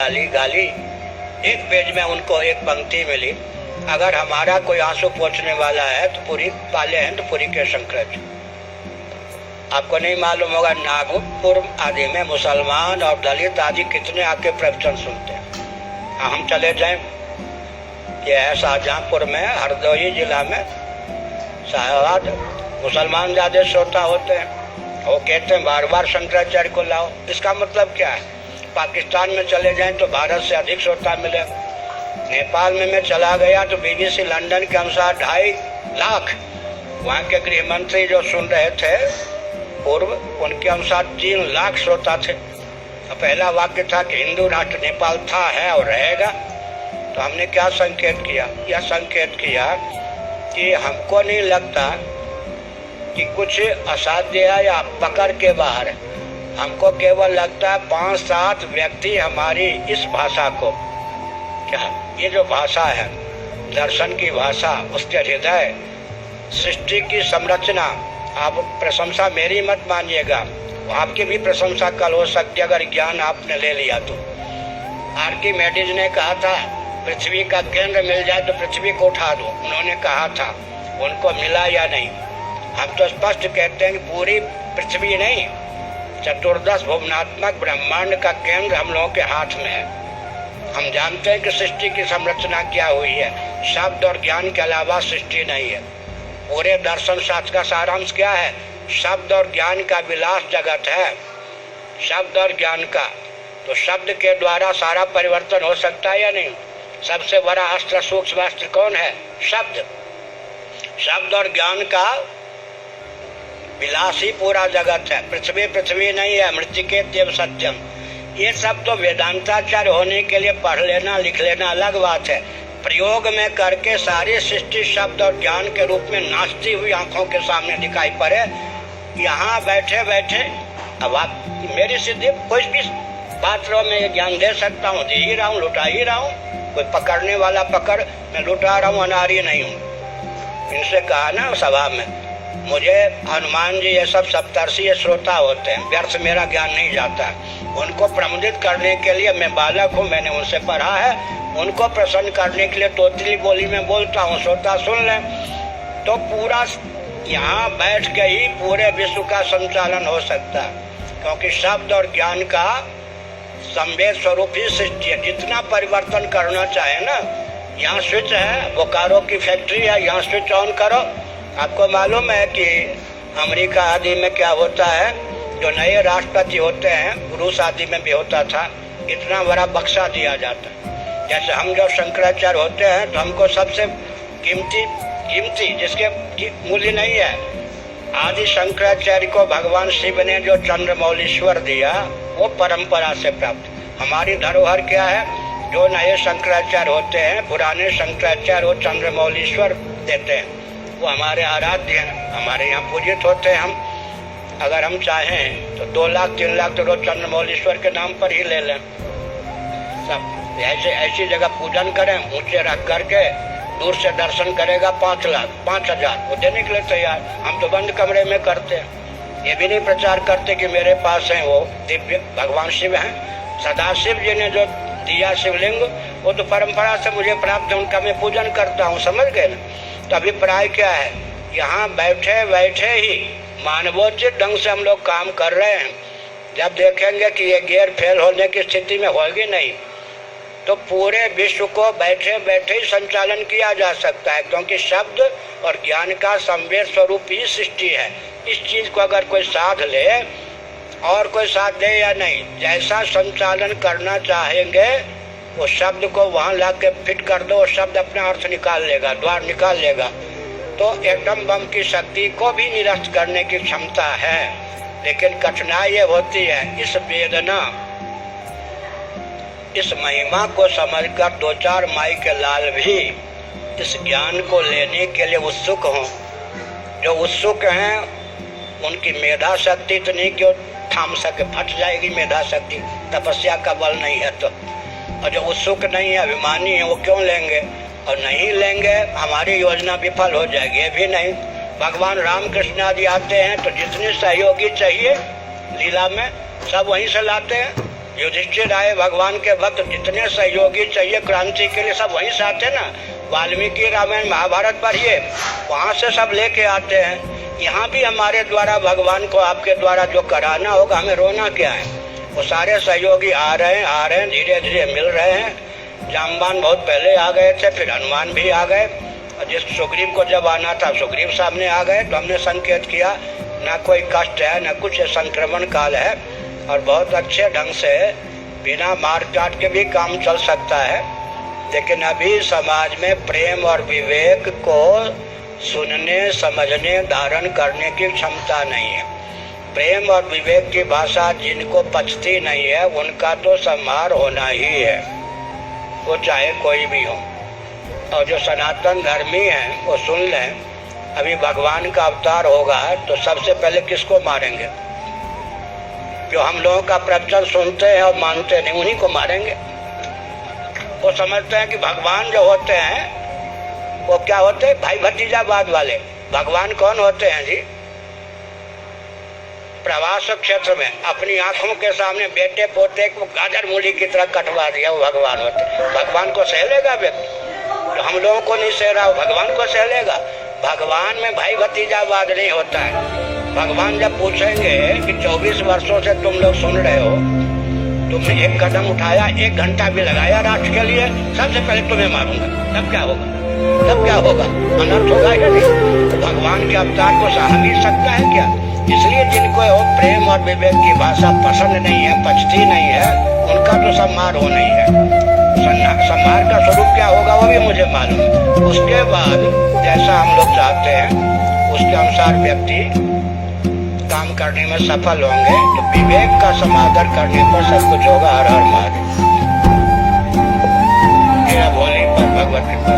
गाली गाली। एक पेज में उनको एक पंक्ति मिली, अगर हमारा कोई आंसू पोंछने वाला है तो पूरी पाले हैं तो पूरी के शंकराचार्य। आपको नहीं मालूम होगा, नागपुर आदि में मुसलमान और दलित आदि कितने आके प्रवचन सुनते हैं। हम चले जाएं, ये है शाहजहांपुर में, हरदोई जिला में शाहबाद, मुसलमान ज्यादा श्रोता होते हैं। वो कहते हैं बार बार शंकराचार्य को लाओ। इसका मतलब क्या है? पाकिस्तान में चले जाएं तो भारत से अधिक श्रोता मिले। नेपाल में मैं चला गया तो BBC लंदन के अनुसार 2.5 लाख वहाँ के गृह मंत्री जो सुन रहे थे पूर्व, उनके अनुसार 3 लाख श्रोता थे। पहला वाक्य था कि हिंदू राष्ट्र नेपाल था, है और रहेगा। तो हमने क्या संकेत किया? यह संकेत किया कि हमको नहीं लगता कि कुछ असाध्य है या पकड़ के बाहर है। हमको केवल लगता है 5-7 व्यक्ति हमारी इस भाषा को, क्या ये जो भाषा है दर्शन की भाषा, उसके हृदय, सृष्टि की संरचना, आप प्रशंसा मेरी मत मानिएगा, आपकी भी प्रशंसा कल हो सकती है अगर ज्ञान आपने ले लिया तो। आर्किमेडीज ने कहा था पृथ्वी का केंद्र मिल जाए तो पृथ्वी को उठा दो, उन्होंने कहा था, उनको मिला या नहीं? हम तो स्पष्ट कहते हैं कि पूरी पृथ्वी नहीं, चतुर्दश भुवनात्मक ब्रह्मांड का केंद्र हम लोगों के हाथ में है। हम जानते हैं कि सृष्टि की संरचना क्या हुई है। शब्द और ज्ञान के अलावा सृष्टि नहीं है। पूरे दर्शन शास्त्र का सारांश क्या है? शब्द और ज्ञान का विलास जगत है, शब्द और ज्ञान का। तो शब्द के द्वारा सारा परिवर्तन हो सकता है या नहीं? सबसे बड़ा अस्त्र, सूक्ष्म अस्त्र कौन है? शब्द। शब्द और ज्ञान का विलास ही पूरा जगत है। पृथ्वी पृथ्वी नहीं है, मृत्तिके देव सत्यम। ये सब तो वेदांताचार्य होने के लिए पढ़ लेना लिख लेना अलग बात है। प्रयोग में करके सारी सृष्टि शब्द और ज्ञान के रूप में नाचती हुई आंखों के सामने दिखाई पड़े। यहाँ बैठे बैठे अब आप मेरी सिद्धि कोई भी पात्रों में ये ज्ञान दे सकता हूँ, दे ही रहा हूँ, लुटा ही रहा हूँ। कोई पकड़ने वाला पकड़, मैं लुटा रहा हूँ, अनारी नहीं हूँ। इनसे कहा ना सभा में, मुझे हनुमान जी ये सब सप्तर्षि श्रोता होते हैं, व्यर्थ मेरा ज्ञान नहीं जाता। उनको प्रमुदित करने के लिए मैं बालक हूँ, मैंने उनसे पढ़ा है, उनको प्रसन्न करने के लिए तोतली बोली में बोलता हूँ, श्रोता सुन लें। तो पूरा यहाँ बैठ के ही पूरे विश्व का संचालन हो सकता है, क्योंकि शब्द और ज्ञान का संवेद स्वरूप ही सृष्टि है। जितना परिवर्तन करना चाहे ना, यहाँ स्विच है, बोकारो की फैक्ट्री है, यहाँ स्विच ऑन करो। आपको मालूम है कि अमेरिका आदि में क्या होता है, जो नए राष्ट्रपति होते हैं, रूस आदि में भी होता था, इतना बड़ा बक्सा दिया जाता है। जैसे हम जो शंकराचार्य होते हैं तो हमको सबसे कीमती जिसके मूल्य नहीं है, आदि शंकराचार्य को भगवान शिव ने जो चंद्रमौलीश्वर दिया वो परंपरा से प्राप्त। हमारी धरोहर क्या है? जो नए शंकराचार्य होते हैं, पुराने शंकराचार्य वो चंद्रमौलीश्वर देते हैं, वो हमारे आराध्य हैं, हमारे यहाँ पूजित होते हैं। हम अगर हम चाहें तो 2 लाख 3 लाख तो रोज चंद्रमौलीश्वर के नाम पर ही ले लें। सब ऐसी जगह पूजन करें, ऊंचे रख करके, दूर से दर्शन करेगा 5 लाख 5,000 वो देने के लिए तैयार। हम तो बंद कमरे में करते हैं, ये भी नहीं प्रचार करते कि मेरे पास है वो दिव्य भगवान शिव हैं। सदाशिव जी ने जो दिया शिवलिंग, वो तो परंपरा से मुझे प्राप्त है, उनका मैं पूजन करता हूँ, समझ गए ना? तो अभिप्राय क्या है? यहाँ बैठे बैठे ही मानवोचित ढंग से हम लोग काम कर रहे हैं। जब देखेंगे कि ये गियर फेल होने की स्थिति में होगी नहीं, तो पूरे विश्व को बैठे बैठे ही संचालन किया जा सकता है, क्योंकि शब्द और ज्ञान का संवेद स्वरूप ही सृष्टि है। इस चीज को अगर कोई साध ले, और कोई साथ दे या नहीं, जैसा संचालन करना चाहेंगे वो शब्द को वहाँ ला के फिट कर दो, शब्द अपना अर्थ निकाल लेगा, द्वार निकाल लेगा। तो एटम बम की शक्ति को भी निरस्त करने की क्षमता है। लेकिन कठिनाई ये होती है, इस वेदना, इस महिमा को समझकर 2-4 माई के लाल भी इस ज्ञान को लेने के लिए उत्सुक हों। जो उत्सुक हैं उनकी मेधा शक्ति इतनी क्यों थाम सके, फट जाएगी मेधा शक्ति, तपस्या का बल नहीं है तो। और जो उत्सुक नहीं है, अभिमानी है, वो क्यों लेंगे? और नहीं लेंगे हमारी योजना विफल हो जाएगी। ये भी नहीं, भगवान रामकृष्ण आदि आते हैं तो जितने सहयोगी चाहिए लीला में सब वहीं से लाते हैं। युधिष्ठिर आए, भगवान के भक्त, जितने सहयोगी चाहिए क्रांति के लिए सब वहीं से आते ना। वाल्मीकि रामायण महाभारत पढ़िए, वहाँ से सब लेके आते हैं। यहाँ भी हमारे द्वारा भगवान को आपके द्वारा जो कराना होगा, हमें रोना क्या है। वो सारे सहयोगी आ रहे हैं, धीरे धीरे मिल रहे हैं। जामवान बहुत पहले आ गए थे, फिर हनुमान भी आ गए, और जिस सुग्रीव को जब आना था सुग्रीव सामने आ गए। तो हमने संकेत किया ना कोई कष्ट है न कुछ, संक्रमण काल है और बहुत अच्छे ढंग से बिना मार काट के भी काम चल सकता है। लेकिन अभी समाज में प्रेम और विवेक को सुनने, समझने, धारण करने की क्षमता नहीं है। प्रेम और विवेक की भाषा जिनको पचती नहीं है उनका तो संहार होना ही है, वो चाहे कोई भी हो। और जो सनातन धर्मी हैं वो सुन लें, अभी भगवान का अवतार होगा तो सबसे पहले किसको मारेंगे? जो हम लोगों का प्रवचन सुनते हैं और मानते नहीं, उन्हीं को मारेंगे। वो समझते हैं कि भगवान जो होते हैं वो क्या होते हैं? भाई भतीजावाद वाले। भगवान कौन होते हैं जी? प्रवास क्षेत्र में अपनी आंखों के सामने बेटे पोते को गाजर मूली की तरह कटवा दिया, वो भगवान होते हैं। भगवान को सह लेगा व्यक्ति? तो हम लोगों को नहीं सह रहा, भगवान को सह लेगा? भगवान में भाई भतीजावाद नहीं होता है। भगवान जब पूछेंगे कि 24 वर्षों से तुम लोग सुन रहे हो, तुमने एक कदम उठाया, 1 घंटा भी लगाया राष्ट्र के लिए, सबसे पहले तुम्हें मारूंगा, तब क्या होगा? तब क्या होगा? अनर्थ होगा या नहीं? तो भगवान के अवतार को सहा भी सकता है क्या? इसलिए जिनको प्रेम और विवेक की भाषा पसंद नहीं है, पचती नहीं है, उनका तो संहार हो नहीं है। संहार का स्वरूप क्या होगा वो भी मुझे मालूम है। उसके बाद जैसा हम लोग चाहते हैं उसके अनुसार व्यक्ति काम करने में सफल होंगे। तो विवेक का समादर करने पर सब कुछ होगा। हर हर महादेव। भोले पर भगवत कृपा।